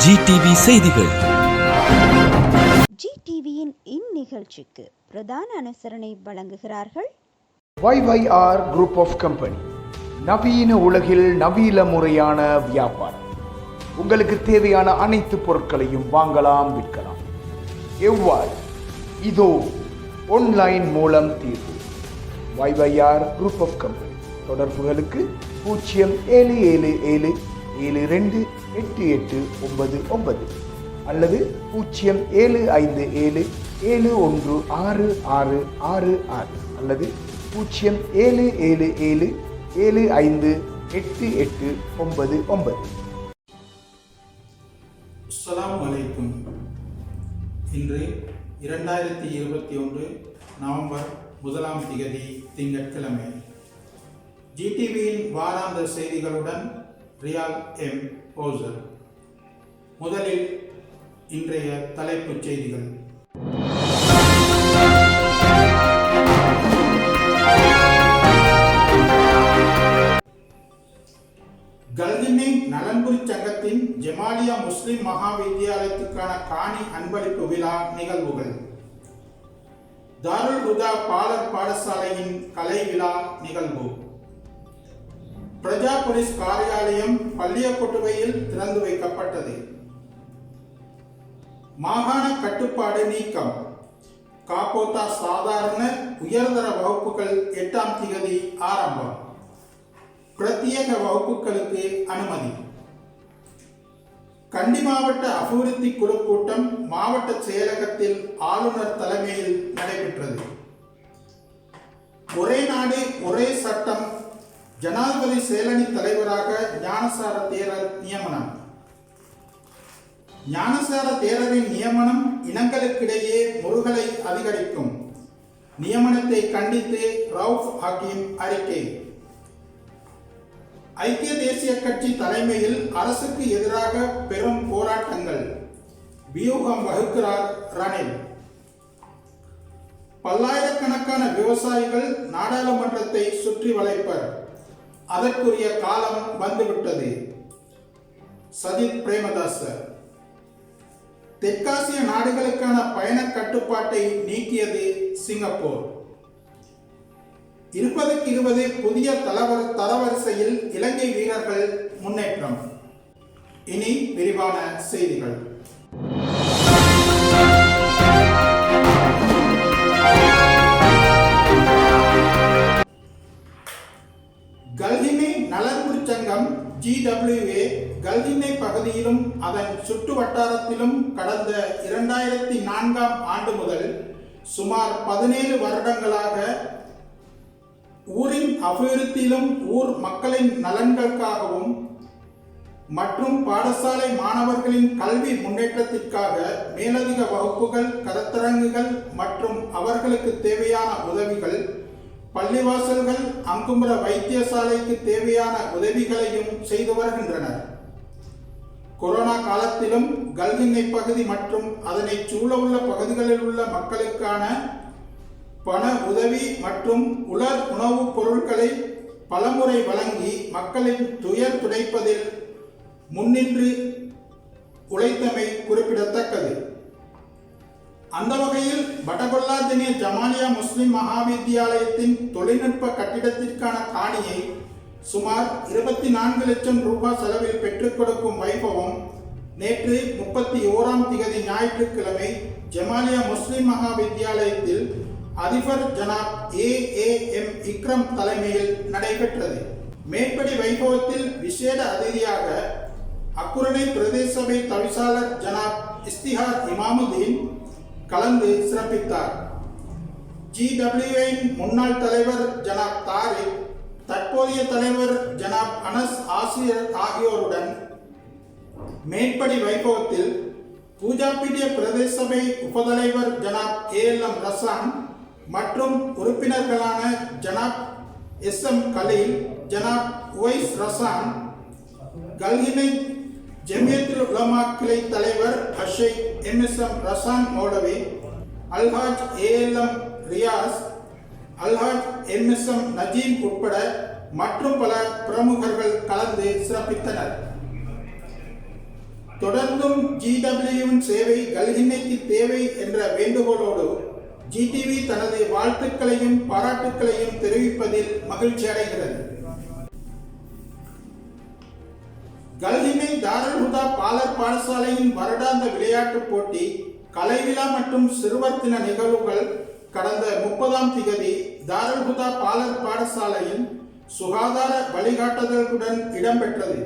GTV செய்திகள். ஜிடிவியின் இந்நிகழ்ச்சிக்கு பிரதான அனுசரணை வழங்குகிறார்கள் YYR குரூப் ஆஃப் கம்பெனி. நவீன உலகில் நவீன முறையான வியாபாரம். உங்களுக்கு தேவையான அனைத்து பொருட்களையும் வாங்கலாம், விற்கலாம். எவ்வாறு? இதோ ஆன்லைன் மூலம் தீர்வு. YYR group of company. தொடர்புகளுக்கு 0777728899 அல்லது 0757716666 அல்லது 0777758899. அஸ்ஸலாமு அலைக்கும். இன்று 2021 நவம்பர் 1 திங்கட்கிழமை. ஜிடிவியின் வாராந்த செய்திகளுடன் ரியால் எம் ஓசர். முதலில் இன்றைய தலைப்புச் செய்திகள். கல்கின்னி நலன்புரி சங்கத்தின் ஜமாலியா முஸ்லிம் மகா வித்தியாலயத்துக்கான காணி அன்பளிப்பு விழா நிகழ்வுகள். தாருல் ஹுதா பாலர் பாடசாலையின் கலை விழா நிகழ்வு. பிரஜா போலீஸ் காரியாலயம் பள்ளியக்கொட்டுவையில் திறந்து வைக்கப்பட்டது. மாகாண கட்டுப்பாடு நீக்கம். காப்போத்தா சாதாரண உயர்தர வகுப்புகள் 8ஆம் தேதி ஆரம்பம். பிரத்யேக வகுப்புகளுக்கு அனுமதி. கண்டி மாவட்ட அபிவிருத்தி குழு கூட்டம் மாவட்ட செயலகத்தில் ஆளுநர் தலைமையில் நடைபெற்றது. ஒரே நாடு ஒரே சட்டம் ஜனாதிபதி செயலணி தலைவராக ஞானசார தேரர் நியமனம். ஞானசார தேரரின் நியமனம் இனங்களுக்கிடையே முறுகலை அதிகரிக்கும். நியமனத்தை கண்டித்து ரவுஃப் ஹக்கீம் அறிக்கை. ஐக்கிய தேசிய கட்சி தலைமையில் அரசுக்கு எதிராக பெரும் போராட்டங்கள். வியூகம் வகுக்கிறார் ரணில். பல்லாயிரக்கணக்கான விவசாயிகள் நாடாளுமன்றத்தை சுற்றி வளைப்பர். அதற்குரிய காலம் வந்துவிட்டது. சஜித் பிரேமதாச. தெற்காசிய நாடுகளுக்கான பயண கட்டுப்பாட்டை நீக்கியது சிங்கப்பூர். 2020 புதிய தரவரிசையில் இலங்கை வீரர்கள் முன்னேற்றம். இனி விரிவான செய்திகள். கல்கின்னி நலன்புரி சங்கம் GWA கல்கின்னை பகுதியிலும் அதன் சுற்று வட்டாரத்திலும் கடந்த 2004ஆம் ஆண்டு முதல் சுமார் 17 வருடங்களாக ஊரின் அபிவிருத்தியிலும் ஊர் மக்களின் நலன்களுக்காகவும் மற்றும் பாடசாலை மாணவர்களின் கல்வி முன்னேற்றத்திற்காக மேலதிக வகுப்புகள், கருத்தரங்குகள் மற்றும் அவர்களுக்கு தேவையான உதவிகள், பள்ளிவாசல்கள், அங்கும்புற வைத்தியசாலைக்கு தேவையான உதவிகளையும் செய்து வருகின்றனர். கொரோனா காலத்திலும் கல்கின்னை பகுதி மற்றும் அதனை சூழ உள்ள பகுதிகளில் உள்ள மக்களுக்கான பண உதவி மற்றும் உலர் உணவுப் பொருட்களை பலமுறை வழங்கி மக்களின் துயர் துடைப்பதில் முன்னின்று உழைத்தமை குறிப்பிடத்தக்கது. அந்த வகையில் வடகொல்லாதினிய ஜமாலியா முஸ்லிம் மகா வித்தியாலயத்தின் தொழில்நுட்ப கட்டிடத்திற்கான காணியை சுமார் 24 லட்சம் ரூபாய் செலவில் பெற்றுக் கொடுக்கும் வைபவம் நேற்று 31ஆம் தேதி ஞாயிற்றுக்கிழமை ஜமாலியா முஸ்லிம் மகா வித்தியாலயத்தில் அதிபர் ஜனாப் AAM இக்ரம் தலைமையில் நடைபெற்றது. மேற்படி வைபவத்தில் விசேட அதிதியாக அக்குரணை பிரதேச சபை தவிசாளர் ஜனாப் இஸ்திஹார் இமாமுதீன் கலந்து சிறப்பித்தார். GWAயின் முன்னாள் தலைவர் ஜனாப் தாரிக், தற்போதைய தலைவர் ஜனாப் அனஸ் ஆசிரியர் ஆகியோருடன் மேற்படி வைபவத்தில் பூஜாப்பீடிய பிரதேச சபை உபதலைவர் ஜனாப் ALM ரசான் மற்றும் உறுப்பினர்களான ஜனாப் SM கலீல், ஜனாப் உவைஸ் ரசான், கல்கின்னை ஜமியத்துல் உலமா கிளை தலைவர் ஷேக் MSM ரசான் மௌலவி, அல்ஹாஜ் ALM ரியாஸ், அல்ஹாஜ் MSM நஜீம் உட்பட மற்றும் பல பிரமுகர்கள் கலந்து சிறப்பித்தனர். தொடர்ந்தும் மற்றும் GWவின் சேவை கல்ஹின்னைக்கு தேவை என்ற வேண்டுகோளோடு GTV தனது வாழ்த்துக்களையும் பாராட்டுக்களையும் தெரிவிப்பதில் மகிழ்ச்சி அடைகிறது. கல்ஹின்னை தாருல் ஹுதா பாலர் பாடசாலையின் வருடாந்த விளையாட்டுப் போட்டி, கலைவிழா மற்றும் சிறுவர் தின நிகழ்வுகள் கடந்த 30ஆம் திகதி தாருல் ஹுதா பாலர் பாடசாலையின் சுகாதார வழிகாட்டுதல்களுடன் இடம்பெற்றது.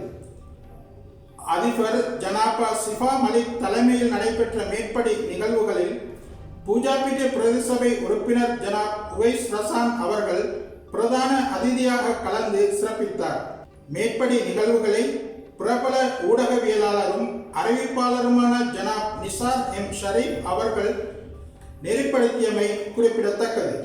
அதிபர் ஜனாபா சிஃபா மலிக் தலைமையில் நடைபெற்ற மேற்படி நிகழ்வுகளில் பூஜாபிட்டிய பிரதேச சபை உறுப்பினர் ஜனாப் உவைஸ் ரசான் அவர்கள் பிரதான அதிதியாக கலந்து சிறப்பித்தார். மேற்படி நிகழ்வுகளை பிரபல ஊடகவியலாளரும் அறிவிப்பாளருமான ஜனாப் நிசார் எம் ஷரீப் அவர்கள் நெறிப்படுத்தியமை குறிப்பிடத்தக்கது.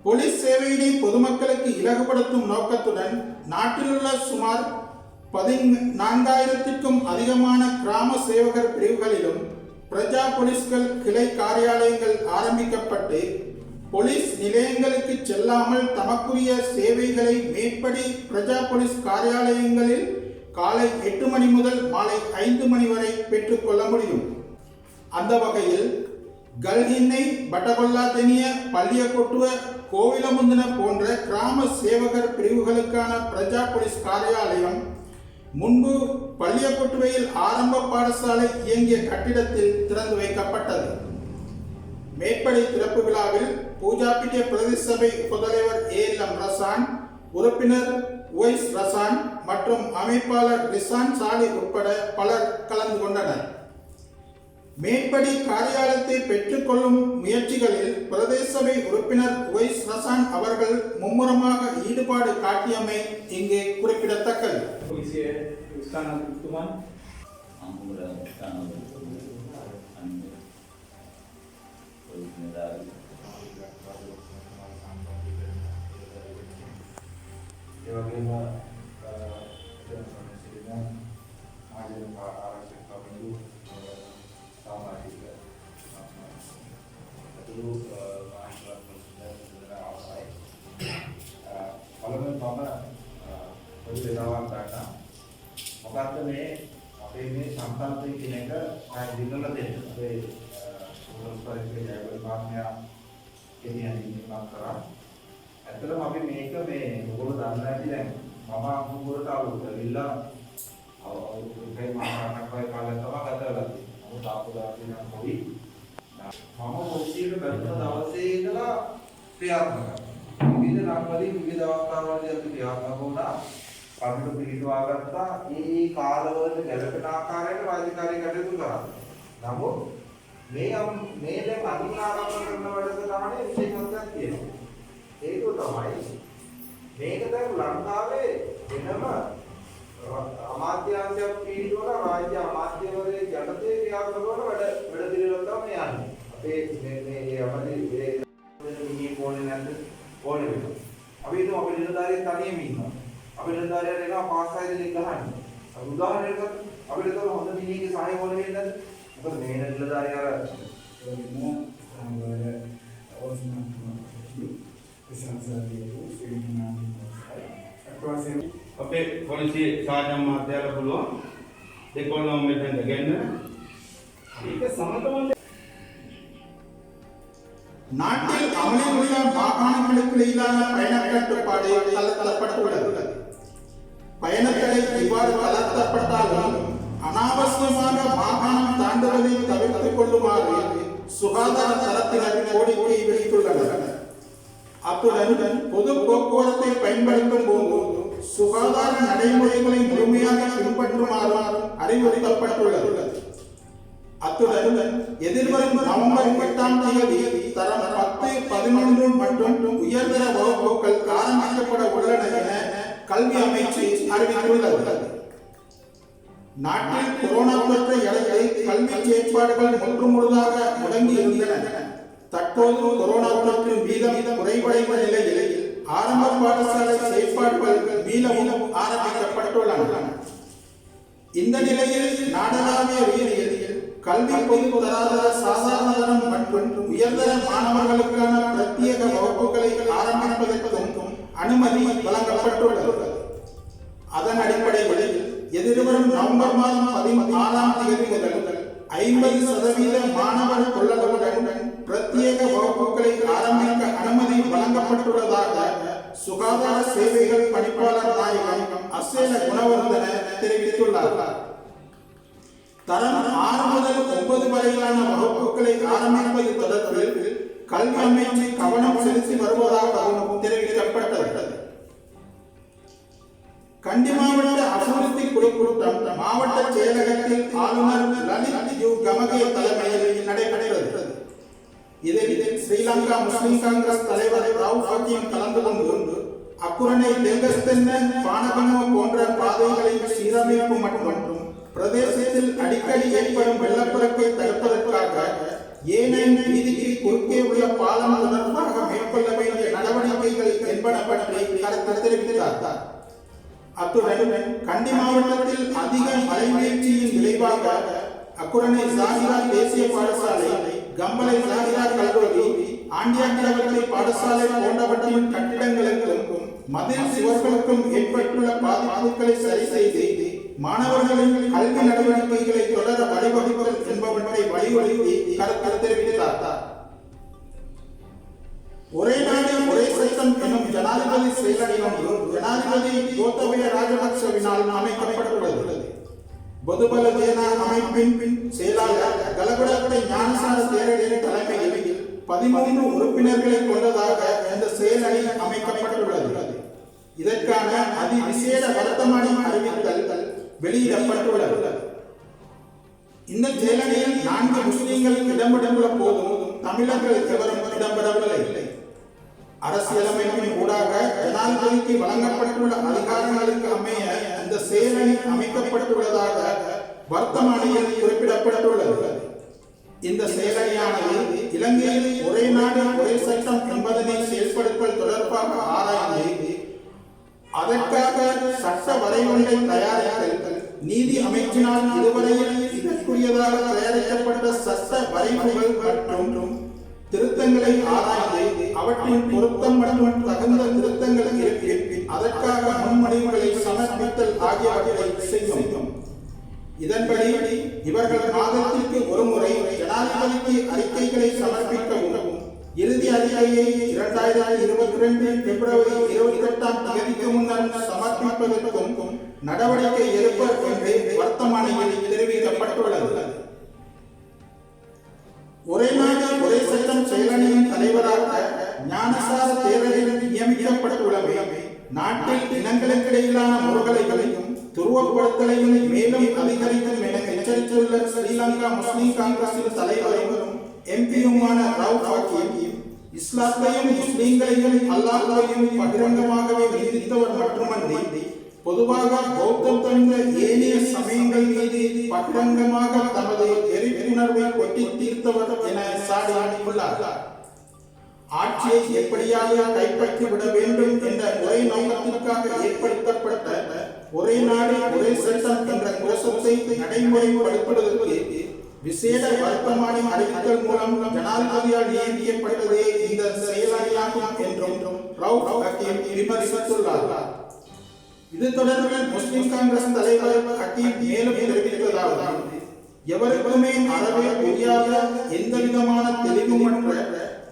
போலீஸ் சேவையினை பொதுமக்களுக்கு இலகுபடுத்தும் நோக்கத்துடன் நாட்டிலுள்ள சுமார் 14,000க்கும் அதிகமான கிராம சேவகர் பிரிவுகளிலும் பிரஜா போலீஸ்கள் கிளை காரியாலயங்கள் ஆரம்பிக்கப்பட்டு போலீஸ் நிலையங்களுக்கு செல்லாமல் தமக்குரிய சேவைகளை மேற்படி பிரஜா போலீஸ் காரியாலயங்களில் காலை 8 மணி முதல் மாலை 5 மணி வரை பெற்றுக்கொள்ள முடியும். அந்த வகையில் கல்ஹின்னை, பட்டகொல்லாதெனிய, பள்ளியகொட்டுவ, கோவிலமுந்தின போன்ற கிராம சேவகர் பிரிவுகளுக்கான பிரஜா போலீஸ் காரியாலயம் முன்பு பள்ளியகொட்டுவையில் ஆரம்ப பாடசாலை இயங்கிய கட்டிடத்தில் திறந்து வைக்கப்பட்டது. மேற்படி திறப்பு விழாவில் பூஜாபிட்டிய பிரதேச சபை உபதலைவர் ALM ரசான், உறுப்பினர் உவைஸ் ரசான் மற்றும் அமைப்பாளர் ரிசான் சாலி உட்பட பலர் கலந்து கொண்டனர். மேற்படி காரியாலயத்தை பெற்றுக்கொள்ளும் முயற்சிகளில் பிரதேச சபை உறுப்பினர் உவைஸ் ரசான் அவர்கள் மும்முரமாக ஈடுபாடு காட்டியமை இங்கே குறிப்பிடத்தக்கது. මොකක්ද මේ අපේ මේ සම්පන්තය කියන එක දිනලා දෙන්න. අපේ පරිසරයේ ජයවර්ධන මහත්මයා කියන්නේ මම කරා. ඇත්තටම අපි මේක මේ ඔයගොල්ලෝ දන්නා ඇති දැන් මම අමුගොරට ආවුල්ලා අවුරුද්දේ මාසයක් වගේ කාලයක් තමයි ගත කරලා තියෙන්නේ. මොකද ආපදාට නම් පොඩි මම පොඩියට බැලුව දවසේ ඉඳලා ක්‍රියාත්මක කරනවා. විවිධ නම් වලින් විවිධ අවස්ථාවලදී අපි ක්‍රියාත්මක වුණා. අපිට පිළිතුරු ආගත්තා මේ කාලවලට ගැලපෙන ආකාරයට රාජකාරී කටයුතු කරා. නමුත් මේ දැන් අදින ආරම්භ කරන වැඩසටහනේ විශේෂත්වයක් තියෙනවා. ඒක තමයි මේක දැන් ලංකාවේ වෙනම අමාත්‍යාංශයක් පිළිතුරන රාජ්‍ය අමාත්‍යවරයෙක් යටතේ ක්‍රියාත්මක කරන වැඩ පිළිවෙලක් තමයි යන්නේ. අපේ මේ අපේ මේ කෝණේ නැද්ද? කෝණේ වෙනවා. අපි හිතමු අපේ නිලධාරියෙක් තනියම ඉන්නවා. අපේ නිලධාරියට එනවා 5-6 දෙනෙක් ගහන්න. අපි උදාහරණයකට අපිට ඒක හොඳ මිනිහගේ සහාය ඕන වෙන්නේ නැද්ද? මොකද මේ නිලධාරිය අර අපේ පොලිසිය සාජම් මහත්තයාලා පුළුවන් දෙකොල්ලම මෙතෙන්ට ගෙන්න. ඒක සමතම நாட்டில் அமலில் உள்ள மாகாணங்களுக்கு இடையிலான பயணக் கட்டுப்பாடு தளர்த்தப்பட்டுள்ளது. பயணத்தடை இவ்வாறு தளர்த்தப்பட்டாலும் அனாவசியமாக மாகாணம் தாண்டுவதை தவிர்த்துக் கொள்ளுமாறு சுகாதார தரத்தினர் கோரிக்கை விடுத்துள்ளனர். அத்துடன் பொது போக்குவரத்தை பயன்படுத்தும் போது சுகாதார நடைமுறைகளை முழுமையாக பின்பற்றுமாறு அறிவுறுத்தப்பட்டுள்ளது. அத்துடன் எதிர்வரும் நவம்பர் 8ஆம் தேதி தரம் 10, 11 மற்றும் உயர்தர வகுப்புகள் ஆரம்பிக்கப்பட உள்ளன என கல்வி அமைச்சு அறிவித்துள்ளது. நாட்டில் கொரோனா தொற்றை அடுத்து கல்வி செயற்பாடுகள் முற்றுமுழுதாக முடங்கி இருந்தன. தற்போது கொரோனா தொற்றின் வீதம் குறைவடைந்த நிலையில் ஆரம்ப பாடசாலை செயற்பாடுகள் மீளவும் ஆரம்பிக்கப்பட்டுள்ளன. இந்த நிலையில் நாடளாவிய ரீதியில் கல்வி பொது தராதர சாதாரண தரம் மற்றும் உயர்தர மாணவர்களுக்கான பிரத்யேக வகுப்புகளை ஆரம்பிப்பதற்கும் அனுமதி வழங்கப்பட்டுள்ளது. அதன் அடிப்படையில் எதிர்வரும் நவம்பர் மாதம் 16ஆம் தேதி முதல் 50% மாணவர் கொள்ளளவுடன் பிரத்யேக வகுப்புகளை ஆரம்பிக்க அனுமதி வழங்கப்பட்டுள்ளதாக சுகாதார சேவைகள் பணிப்பாளர் நாயகம் அசேல குணவர்தன தெரிவித்துள்ளார். தரம் 6 முதல் 9 வரையிலான வகுப்புகளை ஆரம்பிப்பது தொடர்பில் கல்வி அமைச்சு கவனம் செலுத்தி வருவதாகவும் தெரிவிக்கப்பட்டது. கண்டி மாவட்ட அபிவிருத்தி குழு கூட்டம் மாவட்ட செயலகத்தில் ஆளுநர் லலித் யு கமகே தலைமையில் நடைபெற்றது. இதில் ஸ்ரீலங்கா முஸ்லிம் காங்கிரஸ் தலைவர் ராவ் ஹக்கீம் கலந்து கொண்டு அக்குரணை தெங்கஸ்தென்ன பானகமோ போன்ற பாதைகளின் சீரமைப்பு மற்றும் பிரதேசத்தில் அடிக்கடி ஏற்படும் வெள்ளப்பெருக்கை தடுப்பதற்காக ஏனைய வீதிக்கு குறுக்கே உள்ள பாலம் தொடர்பாக மேற்கொள்ள வேண்டிய நடவடிக்கைகள் என்பன பற்றி கருத்து தெரிவித்தார். அத்துடன் கண்டி மாவட்டத்தில் அதிக மழை வீழ்ச்சியின் விளைவாக அக்குரணை ஜாகிரா தேசிய பாடசாலை, கம்பளை ஜாகிரா கல்லூரி, ஆண்டியாக்கிரவர்த்தி பாடசாலை போன்றவற்றின் கட்டிடங்களுக்கும் மதில் சுவர்களுக்கும் ஏற்பட்டுள்ள பாதிப்புகளை சரி செய்து மாணவர்களின் கல்வி நடவடிக்கைகளை தொடர வழிவகுத்தல் என்பவற்றை வலியுறுத்தி கருத்து தெரிவித்தார். ஒரே நாடு ஒரே சட்டம் எனும் ஜனாதிபதி செயலகம் ஜனாதிபதி கோத்தபய ராஜபக்சவினால் அமைக்கப்பட்டுள்ளது. பொதுபல சேனா அமைப்பின் செயலாளர் கலகுடத்தை ஞானசார தேரரின் தலைமையில் 13 உறுப்பினர்களை கொண்டதாக இந்த செயலணி அமைக்கப்பட்டுள்ளது. இதற்கான அதிவிசேட வர்த்தமானி அறிவித்தல் வெளியிடப்பட்டுள்ளது. இந்த செயலணியில் 4 முஸ்லிம்களுக்கு இடம்பெற்றுள்ள போதும் தமிழர்கள் எவரும் இடம்பெறவில்லை. அரசியலமைப்பின் ஊடாக ஜனாதிபதிக்கு வழங்கப்பட்டுள்ள அதிகாரங்களுக்கு அமைய இந்த செயலணி அமைக்கப்பட்டுள்ளதாக வர்த்தமானியில் குறிப்பிடப்பட்டுள்ளது. இந்த செயலணியானது இலங்கையில் ஒரே நாடு ஒரே சட்டம் என்பதனை செயல்படுத்தல் தொடர்பாக ஆராய்ந்து அதற்காக சட்ட வரைவொன்றை தயாரித்தல், நீதி அமைச்சினால் இதுவரையில் இதற்குரியதாக தயாரிக்கப்பட்ட சட்ட வரைவுகள் மற்றும் திருத்தங்களை ஆராய்ந்து அவற்றின் பொருத்தம் மற்றும் தகுந்த திருத்தங்கள் இருப்பின் அதற்காக முன்மொழிவுகளை சமர்ப்பித்தல் ஆகியவற்றை செய்யும். இதன்படி இவர்கள் மாதத்திற்கு ஒருமுறை ஜனாதிபதிக்கு அறிக்கைகளை சமர்ப்பிக்கவும் இறுதி அறிக்கையை 2022 பிப்ரவரி 28ஆம் தேதிக்கு முன்னர் சமர்ப்பிப்பதற்கும் நடவடிக்கை எடுப்பர் என்று வர்த்தமானியில் தெரிவிக்கப்பட்டுள்ளது. ஒரே நாடு ஒரே சட்டம் செயலணியின் தலைவராக ஞானசார தேரரில் நியமிக்கப்பட்டுள்ளவை நாட்டில் இனங்களுக்கிடையிலான முறைகளையும் துருவப்படுத்தலையும் மேலும் அதிகரிக்கும் என எச்சரித்துள்ள ஸ்ரீலங்கா முஸ்லிம் காங்கிரசின் தலைவரும் எம்பியுமான ராவ் ஹக்கீம் இஸ்லாத்தையும் முஸ்லிம்களையும் அல்லாஹ்வையும் பகிரங்கமாகவே நிந்தித்தவர் மட்டுமன்றி பொதுவாக பௌத்தம் தந்த ஏனைய சமயங்கள் மீது பகிரங்கமாக தமது எரிப்புணர்வை கொட்டி தீர்த்தவர் என சாடியுள்ளார். ஆட்சியை எப்படியாக கைப்பற்றி விட வேண்டும் என்ற ஒரே நோக்கத்திற்காக ஏற்படுத்தப்பட்ட ஒரே நாடு ஒரே சட்டம் என்ற கோஷத்தை நடைமுறைப்படுத்துவதற்கு விசேட வர்த்தமானி அறிவித்தல் மூலம் ஜனாதிபதியால் நியமிக்கப்பட்டதே இந்த செயலாகும் என்றும் ராவ் ஹக்கீம் விமர்சித்துள்ளார். இது தொடர்பில் முஸ்லிம் காங்கிரஸ் தலைவர் ஹக்கீம் மேலும் தெரிவித்ததாவது, எவருக்குமே அறவே புரியாத எந்த விதமான தெளிவுமற்ற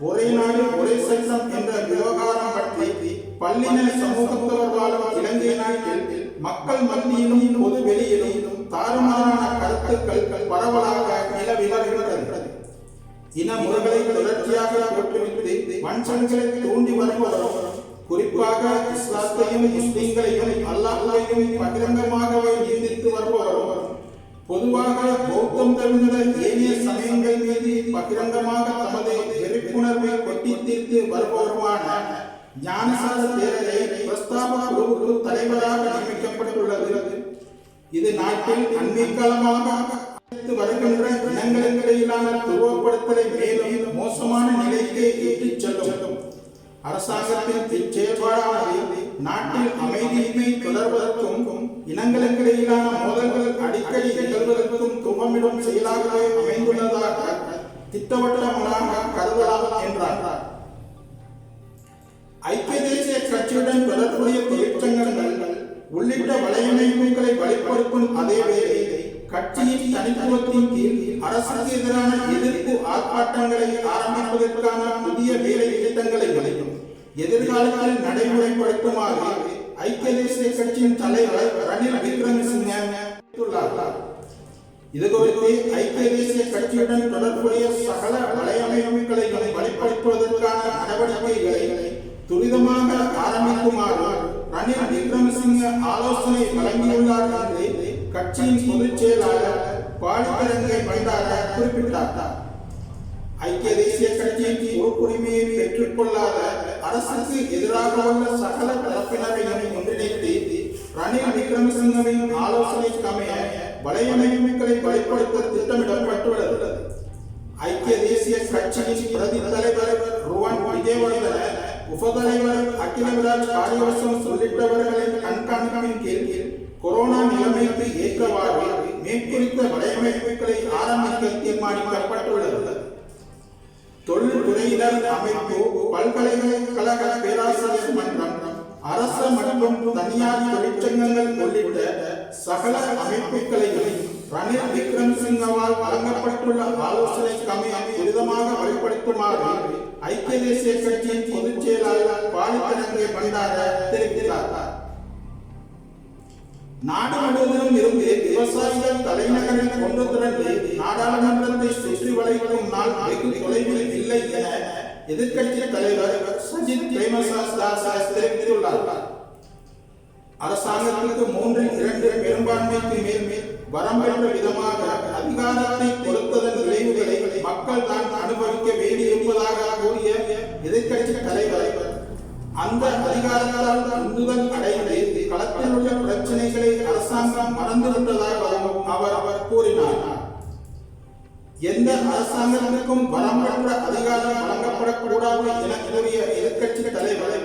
ஒரே நாடு ஒரே சட்டம் என்ற விவகாரம் பற்றி பல்லின சமூகத்தவர் வாழும் இலங்கை நாட்டில் மக்கள் மத்தியிலும் பொது வெளியிலும் தாறுமாறான கருத்துக்கள் பரவலாக நிலவி வருகிறது. இன முறைகளை தொடர்ச்சியாக தோற்றுவித்து வன்சல்களை தூண்டி வருபவரும் குறிப்பாக இஸ்லாத்தையும் முஸ்லிம்களையும் அல்லாஹ்வையும் பகிரங்கமாகவே நிந்தித்து வருபவரும் பொதுவாக பௌத்தம் தவிர்ந்த ஏனைய சமயங்கள் மீது பகிரங்கமாக தமது வெறுப்புணர்வை கொட்டி தீர்த்து வருபவருமான ஞானசார தேரரை பிரஸ்தாப குழுவுக்கு தலைவராக நியமிக்கப்பட்டுள்ளது. இது நாட்டில் அண்மை காலமாக வருகின்ற இனங்களுக்கிடையிலான துருவப்படுத்தலை மேலும் மோசமான நிலைக்கு இட்டுச் செல்லும். அரசாங்கத்தின் இச்செயல்பாடானது நாட்டில் அமைதியின்மை தொடர்வதற்கும் இனங்களுக்கிடையிலான மோதல்கள் அடிக்கடி நிகழ்வதற்கும் துவமிடும் செயலாகவே அமைந்துள்ளதாக திட்டவட்டமாக கருதலாம் என்றார். ஐக்கிய தேசிய கட்சியுடன் தொடர்புடைய தொழிற்சங்கங்கள் உள்ளிட்ட வலையமைப்புகளை வலுப்படுத்தும் அதே வேளை கட்சியின் தனித்துவத்தின் கீழ் அரசுக்கு எதிரான எதிர்ப்பு ஆர்ப்பாட்டங்களை ஆரம்பிப்பதற்கான புதிய வேலை திட்டங்களையும் எதிர்காலத்தில் நடைமுறைப்படுத்துமாறு ஐக்கிய தேசிய கட்சியின் தலைவர் ரணில் விக்ரமசிங்க தெரிவித்துள்ளார். இது குறித்து ஐக்கிய தேசிய கட்சியுடன் தொடர்புடைய சகல வலையமைப்புகளையும் வலுப்படுத்துவதற்கான நடவடிக்கைகளை துரிதமாக ஆரம்பிக்குமாறு ரணில் விக்ரமசிங்க ஆலோசனை வழங்கியுள்ளார் என்று கட்சியின் பொதுச் செயலாளர் பாலிகரங்கை பண்டார குறிப்பிட்டார். ஐக்கிய தேசிய கட்சியின் பொறுப்புரிமையை பெற்றுக் கொள்ளாத அரசுக்கு எதிராக உள்ள சகல தரப்பினரையும் ஒன்றிணைத்து ரணில் விக்ரமசிங்கவின் ஆலோசனைக்கமைய வலையமைப்புகளை வலுப்படுத்த திட்டமிடப்பட்டுள்ளது. ஐக்கிய தேசிய கட்சியின் பிரதி தலைவர் ருவான் விஜயவர்தன, உபதலைவர் அகிலவிராஜ் காரியவசம் உள்ளிட்டவர்களின் கண்காணிப்பின் கீழ் கொரோனா நிலைமைக்கு ஏற்றவாறு மேற்குறித்த வலையமைப்புகளை ஆரம்பிக்க தீர்மானிக்கப்பட்டுள்ளது. தொழில்துறையினர் அமைப்பு, பல்கலைக்கழக பேராசிரியர் மன்றம், அரசு மற்றும் தனியார் தொழிற்சங்கங்கள் உள்ளிட்ட சகல அமைப்புகளையும் ரணில் விக்ரமசிங்கவால் வழங்கப்பட்டுள்ள ஆலோசனைக்கமைய துரிதமாக வலுப்படுத்துமாறு ஐக்கிய தேசிய கட்சியின் பொதுச் செயலாளர் பாலிகரங்கை பண்டார தெரிவித்தார். நாடு முழுவதிலும் இருந்து விவசாயிகள் தலைநகரில் கொண்டு திரண்டு நாடாளுமன்றத்தை சுற்றி வளைக்கும் நாள் வெகு தொலைவில் இல்லை என எதிர்க்கட்சி தலைவர் சஜித் பிரேமதாச தெரிவித்துள்ளார். அரசாங்கத்திற்கு 3/2 பெரும்பான்மைக்கு மேல் வரம்பெற்ற விதமாக அதிகாரத்தை கொடுத்ததன் விளைவுகளை மக்கள் தான் அனுபவிக்க வேண்டியிருப்பதாக கூறிய எதிர்க்கட்சி தலைவர் அந்த அதிகாரத்தால் உந்துதல் அடைந்து களத்தில் உள்ள பிரச்சனைகளை அரசாங்கம் மறந்துவிட்டதாகவும் அவர் கூறினார். எந்த அரசாங்கத்திற்கும் வரம்பற்ற அதிகாரம் வழங்கப்படக்கூடாது என கூறிய எதிர்க்கட்சி தலைவர்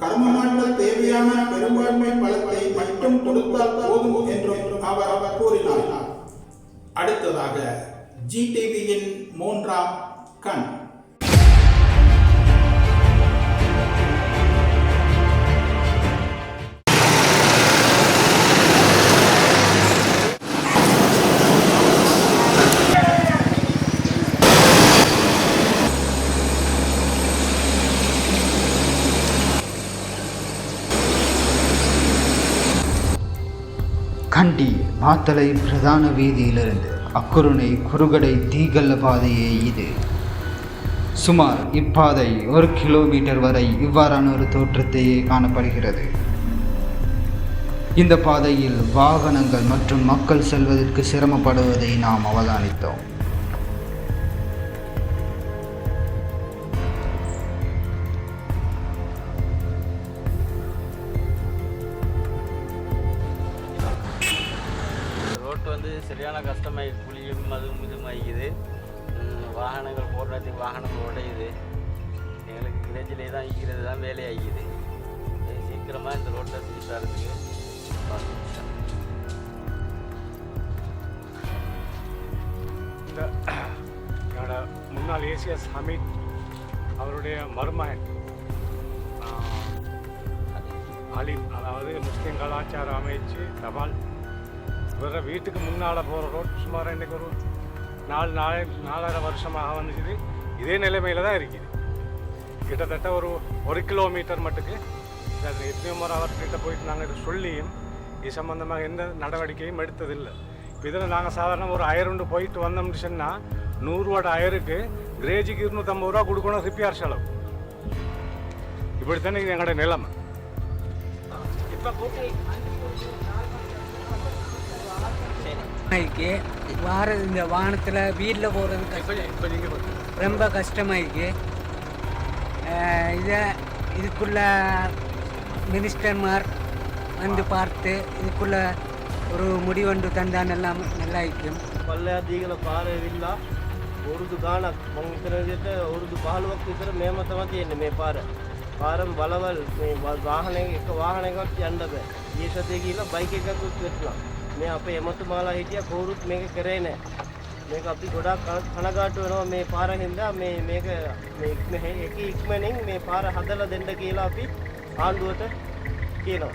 கர்மமாற்ற தேவையான பெரும்பான்மை பலத்தை மட்டும் கொடுத்தால் போதும் என்றும் அவர் கூறினார். அடுத்ததாக ஜிடிவியின் 3ஆம் கண். கண்டி மாத்தளை பிரதான வீதியிலிருந்து அக்குருணை குறுகடை தீகல்ல பாதையே இது. சுமார் இப்பாதை 1 கிலோமீட்டர் வரை இவ்வாறான ஒரு தோற்றத்தையே காணப்படுகிறது. இந்த பாதையில் வாகனங்கள் மற்றும் மக்கள் செல்வதற்கு சிரமப்படுவதை நாம் அவதானித்தோம். சரியான கஷ்டமாகி புளியும் அதுவும் இதுமாகிக்குது. வாகனங்கள் போடுறதுக்கு வாகனங்கள் உடையுது. எங்களுக்கு கிரேஜிலே தான் ஈக்கிறது தான் வேலையாகிக்குது. சீக்கிரமாக இந்த ரோட்டை திருப்பி தரத்துக்கு இந்த என்னோட முன்னாள் ஏசிஎஸ் ஹமீத் அவருடைய மருமகன் அலி, அதாவது முஸ்லீம் கலாச்சார அமைச்சு தபால் வேறு வீட்டுக்கு முன்னால் போகிற ரோட் சுமார் இன்றைக்கு ஒரு 4.5 வருஷமாக வந்துச்சு. இதே நிலைமையில் தான் இருக்குது. கிட்டத்தட்ட ஒரு கிலோமீட்டர் மட்டுக்கு எத்தனையோ முறை அவர்கிட்ட போயிட்டு நாங்கள் இதை சொல்லியும் இது சம்மந்தமாக எந்த நடவடிக்கையும் எடுத்ததில்லை. இப்போ இதில் நாங்கள் சாதாரண ஒரு அயருண்டு போயிட்டு வந்தோம்னு சொன்னால் 100 வாட் அயருக்கு கிரேஜுக்கு 250 ரூபா கொடுக்கணும் ரிப்பேர் செலவு. இப்படித்தானே இது எங்களோட நிலைமை. வார இந்த வாகனத்தில் வீட்டில் போகிறது ரொம்ப கஷ்டமாயிருக்கு. இதுக்குள்ள மினிஸ்டர்மார் வந்து பார்த்து இதுக்குள்ள ஒரு முடிவொன்று தந்தான் எல்லாம் நல்லா இருக்கும். පල්ලෑදීගල පාරවිල්ලා වරුදු ගානක් මං හිතන විදිහට වරුදු 15ක් විතර මේම තමයි තියෙන්නේ මේ පාර. පාරම බලවල් මේ එක වාහනයකට යන්න බෑ. ඊයේ සතියේ ගිහලා බයික් එකකුත් වෙටුණා. මේ අපේ එමතුමාලා හිටියා කවුරුත් මේක කරේ නැහැ. මේක අපි ගොඩාක් කනගාටු වෙනවා මේ පාර හින්දා මේක ඉක්මනින් මේ පාර හදලා දෙන්න කියලා අපි ආණ්ඩුවට කියනවා.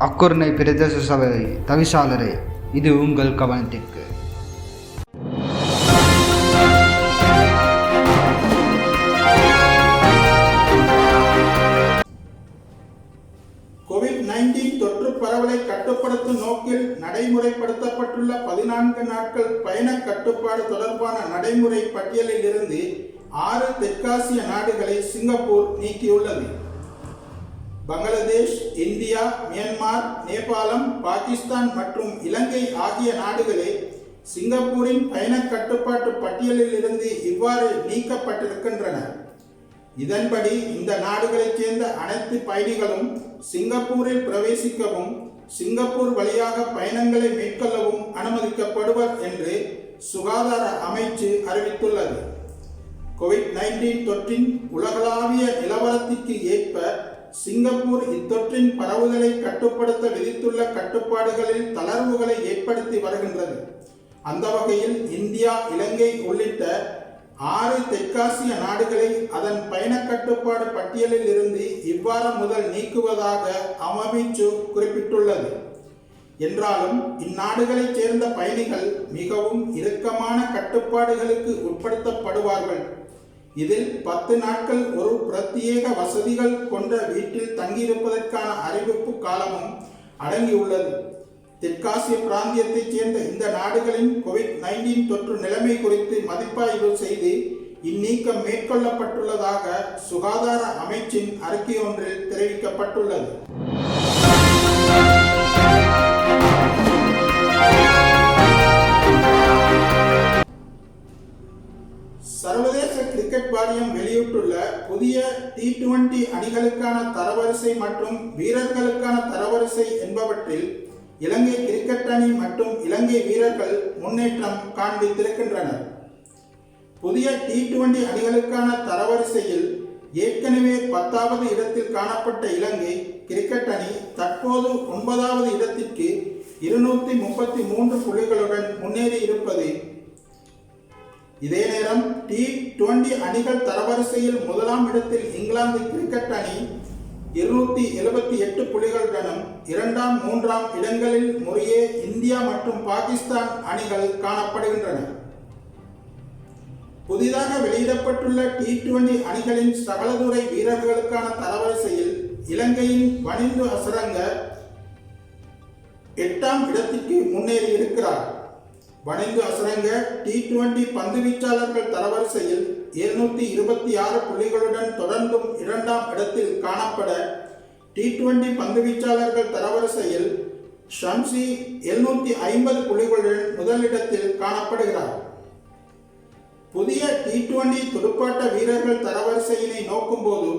அக்குர்ணை பிரதேச சபை தவிசாளரே, இது உங்கள் கவனத்திற்கு. COVID-19 தொற்று பரவலை கட்டுப்படுத்தும் நோக்கில் நடைமுறைப்படுத்தப்பட்டுள்ள 14 நாட்கள் பயண கட்டுப்பாடு தொடர்பான நடைமுறை பட்டியலில் இருந்து 6 தெற்காசிய நாடுகளை சிங்கப்பூர் நீக்கியுள்ளது. பங்களாதேஷ், இந்தியா, மியான்மர், நேபாளம், பாகிஸ்தான் மற்றும் இலங்கை ஆகிய நாடுகளே சிங்கப்பூரின் பயண கட்டுப்பாட்டு பட்டியலில் இருந்து இவ்வாறு நீக்கப்பட்டிருக்கின்றன. இதன்படி இந்த நாடுகளைச் சேர்ந்த அனைத்து பயணிகளும் சிங்கப்பூரில் பிரவேசிக்கவும் சிங்கப்பூர் வழியாக பயணங்களை மேற்கொள்ளவும் அனுமதிக்கப்படுவர் என்று சுகாதார அமைச்சு அறிவித்துள்ளது. COVID-19 தொற்றின் உலகளாவிய நிலவரத்திற்கு ஏற்ப சிங்கப்பூர் இத்தொற்றின் பரவுதலை கட்டுப்படுத்த விதித்துள்ள கட்டுப்பாடுகளில் தளர்வுகளை ஏற்படுத்தி வருகின்றது. அந்த வகையில் இந்தியா, இலங்கை உள்ளிட்ட 6 தெற்காசிய நாடுகளை அதன் பயண கட்டுப்பாடு பட்டியலில் இருந்து இவ்வாரம் முதல் நீக்குவதாக அமைச்சு குறிப்பிட்டுள்ளது. என்றாலும் இந்நாடுகளைச் சேர்ந்த பயணிகள் மிகவும் இறுக்கமான கட்டுப்பாடுகளுக்கு உட்படுத்தப்படுவார்கள். இதில் 10 நாட்கள் ஒரு பிரத்யேக வசதிகள் கொண்ட வீட்டில் தங்கியிருப்பதற்கான அறிவிப்பு காலமும் அடங்கியுள்ளது. தெற்காசிய பிராந்தியத்தைச் சேர்ந்த இந்த நாடுகளின் COVID-19 தொற்று நிலைமை குறித்து மதிப்பாய்வு செய்து இந்நீக்கம் மேற்கொள்ளப்பட்டுள்ளதாக சுகாதார அமைச்சின் அறிக்கை ஒன்றில் தெரிவிக்கப்பட்டுள்ளது. சர்வதேச கிரிக்கெட் வாரியம் வெளியிட்டுள்ள புதிய T20 அணிகளுக்கான தரவரிசை மற்றும் வீரர்களுக்கான தரவரிசை என்பவற்றில் இலங்கை கிரிக்கெட் அணி மற்றும் இலங்கை வீரர்கள் முன்னேற்றம் காண்பித்திருக்கின்றனர். புதிய T20 அணிகளுக்கான தரவரிசையில் ஏற்கனவே 10வது இடத்தில் காணப்பட்ட இலங்கை கிரிக்கெட் அணி தற்போது 9வது இடத்திற்கு 233 புள்ளிகளுடன் முன்னேறி இருப்பது. இதே நேரம் T20 அணிகள் தரவரிசையில் முதலாம் இடத்தில் இங்கிலாந்து கிரிக்கெட் அணி 278 புள்ளிகளுடனும் 2ஆம் 3ஆம் இடங்களில் முறையே இந்தியா மற்றும் பாகிஸ்தான் அணிகள் காணப்படுகின்றன. புதிதாக வெளியிடப்பட்டுள்ள T20 அணிகளின் சகலதுறை வீரர்களுக்கான தரவரிசையில் இலங்கையின் வனிந்து அசரங்க 8ஆம் இடத்திற்கு முன்னேறி இருக்கிறார். வனிந்து அசரங்க T20 பந்து வீச்சாளர்கள் தரவரிசையில் 226 புள்ளிகளுடன் தொடர்ந்தும் 2ஆம் இடத்தில் காணப்பட, T20 பந்து வீச்சாளர்கள் தரவரிசையில் ஷம்சி 750 புள்ளிகளுடன் முதலிடத்தில் காணப்படுகிறார். புதிய T20 துடுப்பாட்ட வீரர்கள் தரவரிசையினை நோக்கும்போது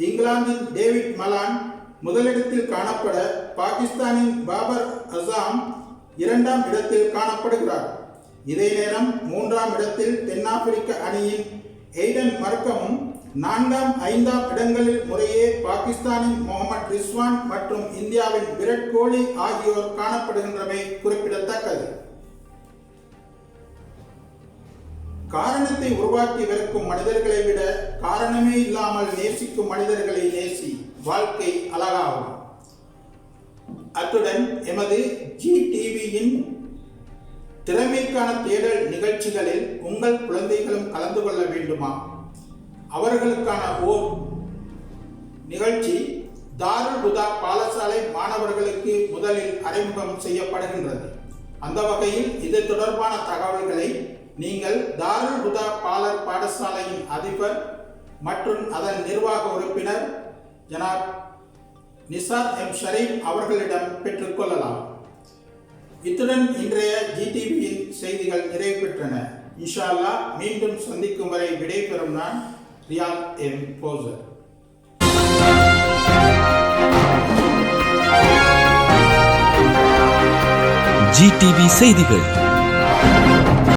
இங்கிலாந்தின் டேவிட் மலான் முதலிடத்தில் காணப்பட, பாகிஸ்தானின் பாபர் அசாம் 2ஆம் இடத்தில் காணப்படுகிறார். இதே நேரம் 3ஆம் இடத்தில் தென்னாப்பிரிக்க அணியின் எய்டன் மர்கமும் 4ஆம் 5ஆம் இடங்களில் முறையே பாகிஸ்தானின் முகமது ரிஸ்வான் மற்றும் இந்தியாவின் விராட் கோலி ஆகியோர் காணப்படுகின்றமை குறிப்பிடத்தக்கது. காரணத்தை உருவாக்கி வெறுக்கும் மனிதர்களை விட காரணமே இல்லாமல் நேசிக்கும் மனிதர்களை நேசி, வாழ்க்கை அழகாகும். அத்துடன் எமது GTVயின் திறமைக்கான தேடல் நிகழ்ச்சிகளில் உங்கள் குழந்தைகளும் கலந்து கொள்ள வேண்டுமா? அவர்களுக்கான ஓர் நிகழ்ச்சி தாருல் ஹுதா பாடசாலை மாணவர்களுக்கு முதலில் அறிமுகம் செய்யப்படுகின்றது. அந்த வகையில் இது தொடர்பான தகவல்களை நீங்கள் தாருல் ஹுதா பாடசாலையின் அதிபர் மற்றும் அதன் நிர்வாக உறுப்பினர் ஜனாப் நிசார் எம் ஷரீப் அவர்களிடம் பெற்றுக்கொள்ளலாம். இத்துடன் இன்றைய ஜிடிவியின் செய்திகள் நிறைவு பெற்றன. இன்ஷா அல்லாஹ் மீண்டும் சந்திக்கும் வரை விடைபெறும் நான் ரியாத் எம் போசர். ஜிடிவி செய்திகள்.